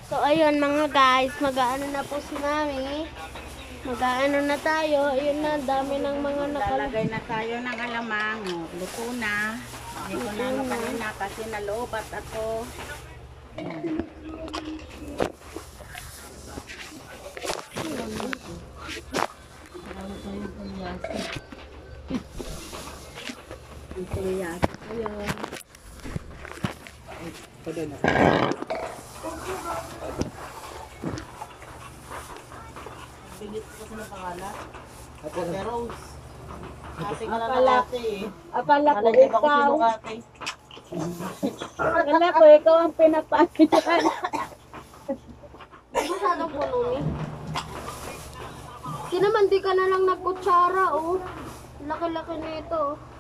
So, ayun mga guys, mag-aano na po si Mami. Mag-aano na tayo. Ayun na, dami ng mga Lalagay na tayo ng alamang. Oh, luto na. Hindi ko na ano kanina kasi nalobat ako. Ayun. Bigit ko sa napakalat. Ate Rose. Ate ka na nakate eh. Akala ko Nalagyan ako ikaw. sinukate. Akala ko ikaw ang pinapakita. Masyadong puno ni. Naman di ka na lang nagkutsara, oh. Laki-laki nito, oh.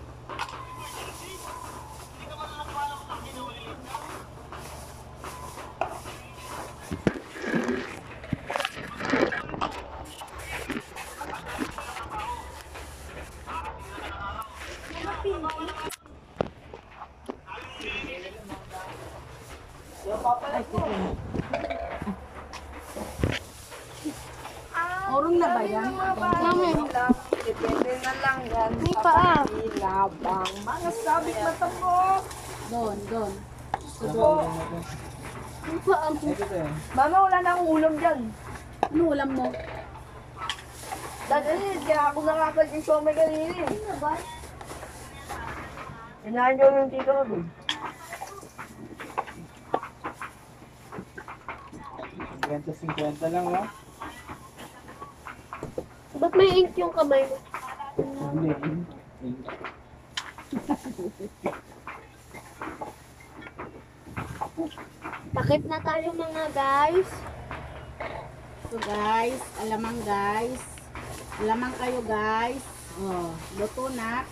Orong na ba yan? Mami, Depende na lang yan may sa paa. pagkilabang. Mga sabit mata mo. Doon, doon. May paa. Mama, wala na akong ulam dyan. Ano ulam mo? Dati, kaya ako nakakal yung siomay kanina eh. Inahan nyo yung tito ko. 50 lang, no? Ba't may ink yung kamay mo? Hindi. Takip na tayo mga guys. So guys, alamang guys. Alamang kayo guys. Oh, luto na.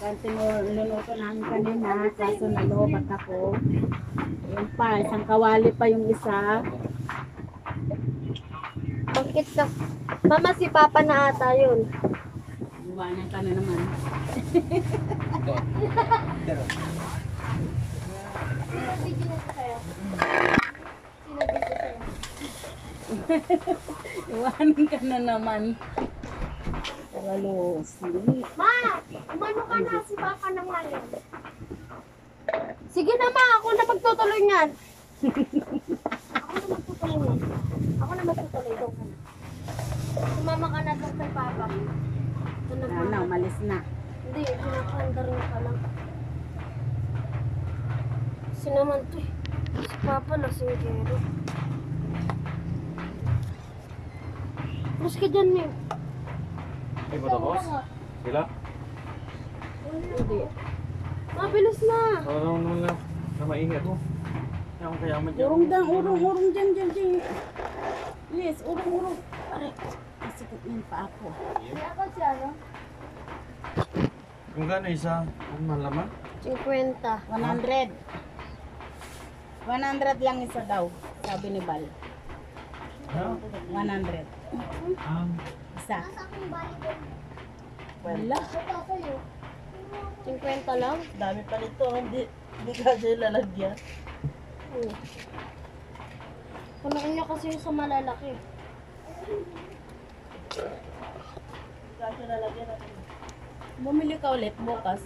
Luluto namin kanina. Kaso nalobat ako. Ayun pa, isang kawali pa yung isa. Bakit ka? Mama, si Papa na ata yun. Iwanan ka na naman. Iwanan ka na naman. Walo, sili. Ma! Umano ka na si Papa na ngayon. Sige na ma, ako na magtutuloy niyan. Ako na magtutuloy doon ka na. Sumama ka na doon kay Papa. Ito na po. Ano, umalis na. Hindi, pinakandar na ka lang. Sinaman to eh. Si Papa lasinggero. Mas ka dyan, Mim. Ay, ba tapos? Sila? Hindi. Mabilis na. Ano naman na? Na maingat mo. Kaya kaya man dyan. Urong dyan. Yes, urong. Aray, masikot yun pa ako. Kung gano'n isa, ang malaman? 50. 100. 100 lang isa daw, sabi ni Bal. Ha? 100. Isa. Wala. 50 lang? Dami pa nito, hindi kasi lalagyan. Punuin niyo kasi yung sa malalaki. Kasi lalagyan natin. Bumili ka ulit bukas.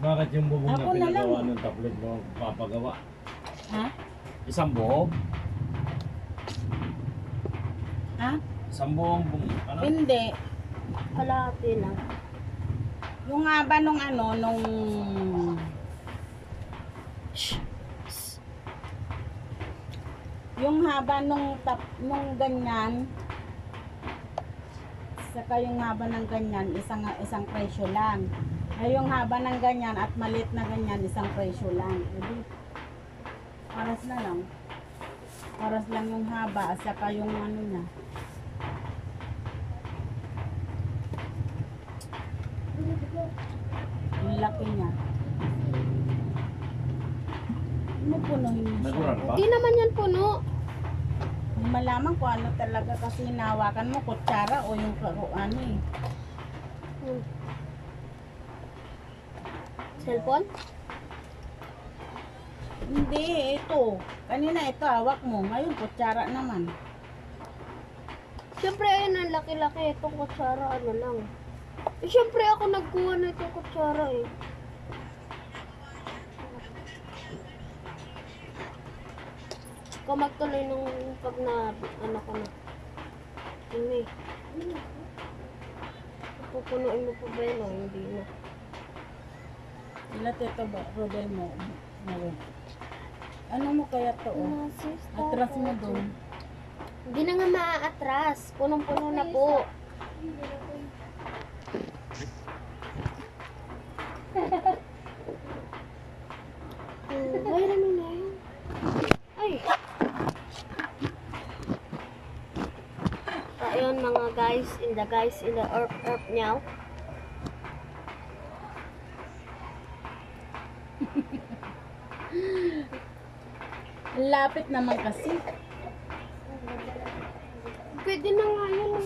Bakit yung bubong Ako na na lang. pinagawa ng tablet mo papagawa? Ha? Isang buo? Ha? Isang buong ano? Hindi. Kalahati lang. Yung haba nung ano, nung... Yung haba nung ganyan, saka yung haba ng ganyan, isang presyo lang. Ay yung haba ng ganyan at maliit na ganyan, isang presyo lang. Edi, paras na lang. Paras lang yung haba, at saka yung ano niya. Yung laki niya. Ano punuhin mo siya? Naguran pa? Hindi naman yan puno. Hindi malaman kung ano talaga kasi hinawakan mo, kutsara o yung ano eh. Hmm. Cellphone? Hindi, ito. Kanina ito, hawak mo. Ngayon, kutsara naman. Siyempre, ayun ang laki-laki. Itong kutsara, ano lang. Eh, siyempre ako nagkuha na itong kutsara eh. Ikaw magtuloy nung pag na, ano ko na. Hindi. Pupunuin mo pa ba yun o hindi na? Ilat ito ba? Rodel mo. Meron. Ano mo kaya to? Oh? Atras mo doon. Hindi na nga maaatras. Punong-puno na po. Bayra mo na yun. Ay! Ayun mga guys in the earth now. Ang lapit naman kasi. Pwede na nga yun.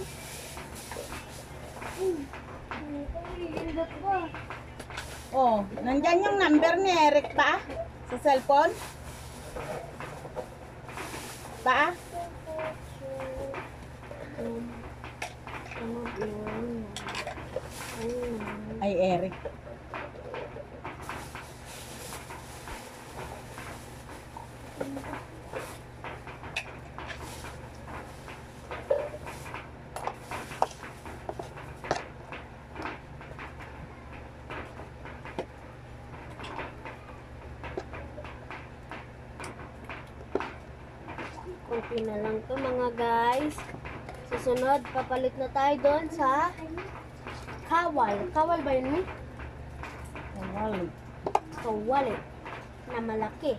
Oh, nandyan yung number ni Eric pa? Sa cellphone? Pa? Ay, Eric. Konti na lang to mga guys. Susunod, papalit na tayo doon sa kawal. Kawal ba yun? Wali. Kawal eh. Na malaki.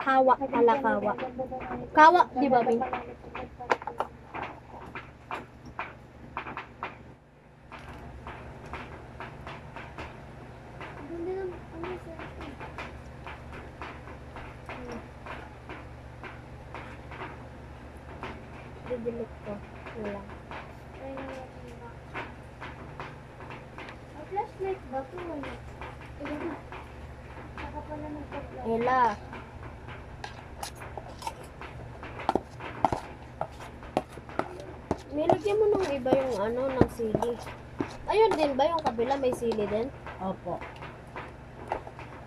Kawa pala kawa. Kawa, di ba, Bing? Didilit ko. Wala. Flashlight ba ito? Wala. Saka pala nagpa-flash. Ela. Nilagyan mo nung iba yung ano, ng sili. Ayun din ba yung kabila may sili din? Opo.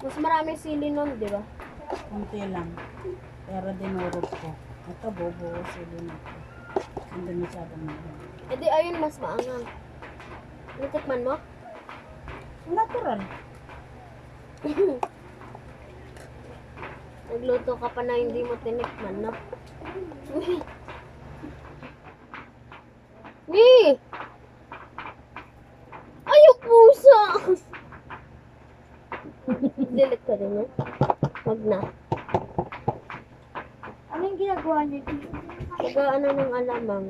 Mas marami sili nun, di ba? Kunti lang. Pero dinurog ko. Ito, bobo. Sili na ito. Hindi masyadong mahal. E di ayun mas maangang. Natikman mo? Natural. Nagluto ka pa na hindi mo tinikman, no? Ni! Ayok pusa! Delete ka din, no? Wag na. Ano yung ginagawa niyo? Pag ano ng alamang.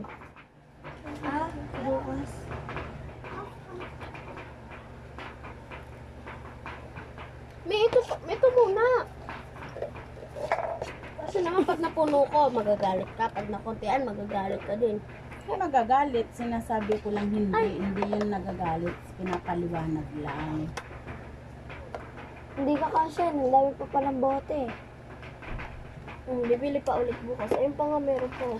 Ah, bukas. May ito muna. Kasi naman pag napuno ko, magagalit ka. Pag nakuntian, magagalit ka din. Kung nagagalit, sinasabi ko lang hindi. Hindi yun nagagalit. Pinapaliwanag lang. Hindi ka kasi, ang dami pa palang bote. Bibili pa ulit bukas. Ayun pa nga, meron pa.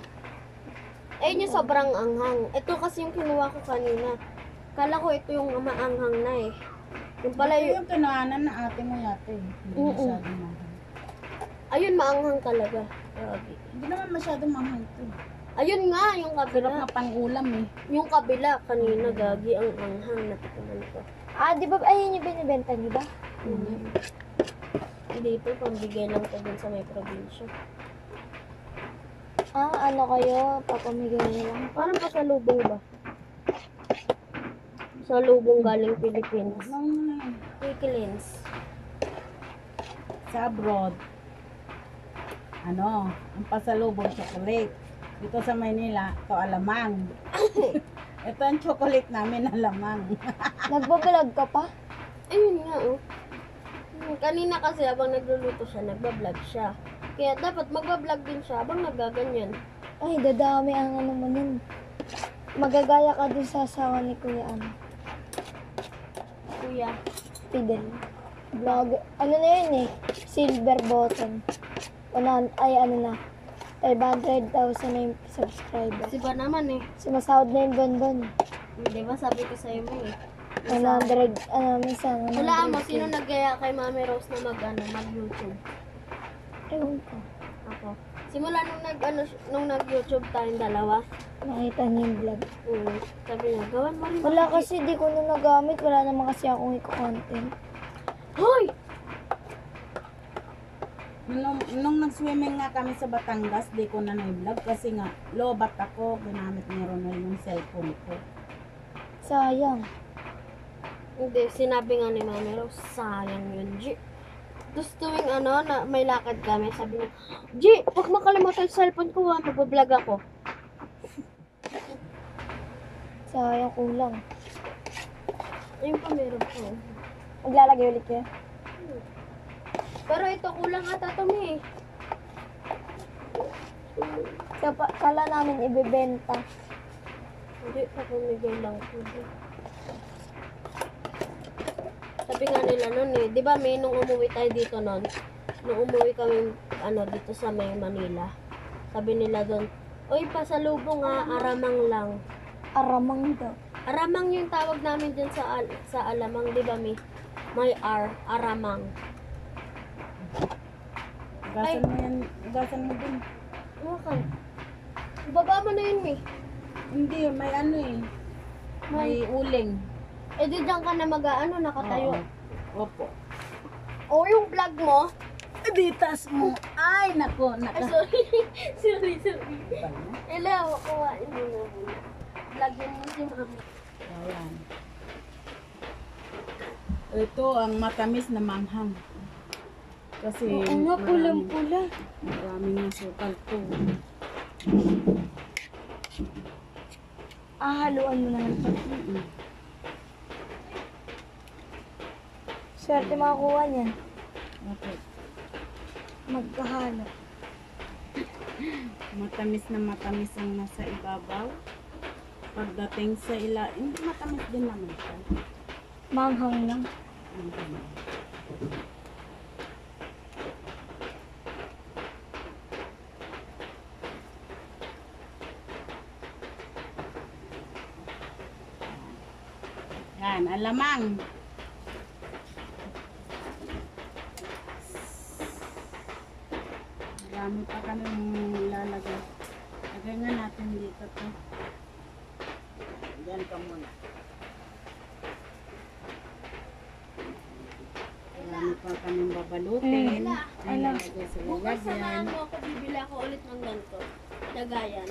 Ayun yung sobrang anghang. Ito kasi yung kinuha ko kanina. Kala ko ito yung maanghang na eh. Yung pala Ito yung... yung kinuhanan na ate mo yate. Hindi masyadong mahal. Ayun, maanghang talaga. Grabe. Hindi naman masyadong mahal ito. Ayun nga, yung Sarap kabila. na pang-ulam eh. Yung kabila, kanina, gagi, ang anghang na tikman ko. Ah, di ba, ayun yung binibenta niyo ba? Dito, pambigay lang ko dun sa may probinsya. Ah, ano kayo? Papamigay niyo lang. Parang pasalubong ba? Salubong galing Philippines. Philippines. Sa abroad, ano, ang pasalubong chocolate. Dito sa Maynila, to alamang. Ito ang chocolate namin na lamang. Nagbablog ka pa? Ayun nga, oh. Kanina kasi habang nagluluto siya, nagbablog siya. Kaya dapat magbablog din siya habang nagaganyan. Ay, dadami ang ano mo nun. Magagaya ka dun sa asawa ni Kuya Kuya. Fidel. Vlog. Ano na yun eh? Silver button. Ay, ano na. 500,000 na yung subscriber. Kasi ba naman eh. Sumasahod na yung Bonbon. Di ba sabi ko sa'yo mo eh. 100, minsan. Hulaan mo, sino naggaya kay Mami Rose na mag-YouTube? Ewan ko. Ako. Simula nung nag-YouTube tayong dalawa, Nakita niyo yung vlog. sabi niya, gawan mo rin. Wala kasi, di ko na nagamit. Wala naman kasi akong i-content. Hoy! Nung nag-swimming nga kami sa Batangas, di ko na na-vlog kasi nga lobat ako, ginamit ni Ronald yung cellphone ko. Sayang. Hindi, sinabi nga ni Mami Rose, sayang yun, G. Tapos tuwing na may lakad kami, sabi niya, G, huwag makalimutan yung cellphone ko ha, magbablog ako. Sayang, kulang. Ayun pa meron po. Maglalagay ulit yan. Pero ito kulang ata to eh. So, kala namin ibebenta. Hindi, papamigay lang po. Sabi nga nila nun eh, di ba may nung umuwi tayo dito nun, nung umuwi kami dito sa may Manila, sabi nila doon, uy, pasalubong nga, aramang lang. Aramang daw. Aramang yung tawag namin dyan sa Alamang, di ba may R, aramang. Gasan mo dun. Wakan. Baba mo na yun eh. Hindi, may ano eh. May uling. Eh di dyan ka na nakatayo. Oo. Opo. O yung vlog mo, Ditas mo. Ay, nako. ay sorry. sorry. Hello, kuhain mo na muna. Vlogin mo si Mami. Ayan. Ito ang matamis na manghang. Kasi Oo nga, pulang-pula. maraming nasukal to. Haluan mo na lang. Swerte makakuha niyan. Okay. Magkahalo. Matamis na matamis ang nasa ibabaw. Pagdating sa hindi matamis din naman siya. Manghang lang. Yan, alamang. Marami pa kami lalagay. Lagay nga natin dito to. Diyan ka muna. Marami pa kami babalutin. Ay, lalagay sa Bukas lalagyan. samahan mo ako, bibili ako ulit ng ganito. Lagayan.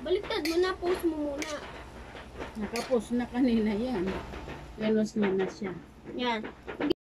Baliktad mo na, post mo muna. Nakapost na kanina yan. Ganos niya na siya. Yan.